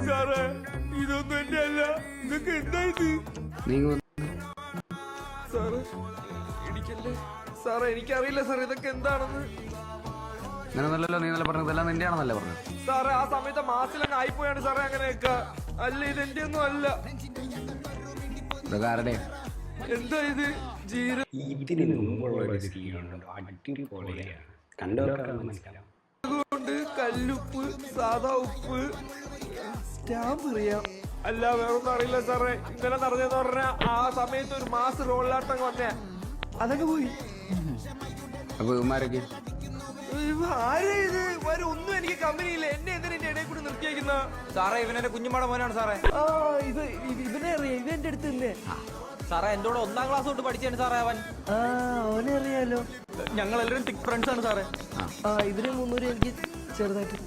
സാറേ ഇതൊന്നും എന്റെ അല്ല. ഇതൊക്കെ എന്താ ഇത്? സാറേ ഇടിക്കല്ലേ സാറേ, എനിക്കറിയില്ല സാർ ഇതൊക്കെ എന്താണെന്ന്. അങ്ങനെയല്ലോ, നീ നല്ല പറഞ്ഞത് എല്ലാം നിന്റെ ആണെന്നല്ലേ പറഞ്ഞത്. സാറേ ആ സമയത്ത് മാസിലങ്ങ് ആയിപ്പോയാണ് സാറേ അങ്ങനെയൊക്കെ. അല്ല ഇത് എന്റെ ഒന്നും അല്ല. ഇതൊക്കെ ആരുടെ? എന്താ ഇത്? ജീര ഇതിന് മുമ്പുള്ള ഒരു സീനുണ്ട്, അടിപൊളിയാണ്, കണ്ടവർക്ക് മനസ്സിലാവും. അതുകൊണ്ട് കല്ലുപ്പ്, സാധാ ഉപ്പ്, സ്റ്റാമ്പ് അറിയാം. അല്ല വേറൊന്നും അറിയില്ല സാറേ. ഇന്നലെ നടന്നെന്ന് പറഞ്ഞാൽ ആ സമയത്ത് ഒരു മാസ് റോളിലാട്ടം വന്നേ, അതൊക്കെ പോയി. അപ്പൊ ഇവന്മാരൊക്കെ ആരാ ഇത്? ഒന്നും എനിക്ക് കമ്പനിയില്ല. എന്നെ എന്തിനാ എന്റെ ഇടയിൽ കൂടി നിർത്തിയേക്കുന്ന? സാറേ ഇവനെന്റെ കുഞ്ഞുമാടെ മോനാണ് സാറേ. ഇവനെ അറിയാം, ഇത് എന്റെ അടുത്ത് തന്നെ. സാറേ എന്റെ കൂടെ 1ാം ക്ലാസ് തൊട്ട് പഠിച്ചാണ് സാറേ അവൻ. അവനെ അറിയാലോ. ഞങ്ങൾ എല്ലാവരും തിക് ഫ്രണ്ട്സ് ആണ് സാറേ. ഇവരെ 300 എനിക്ക് ചെറുതായിട്ട്.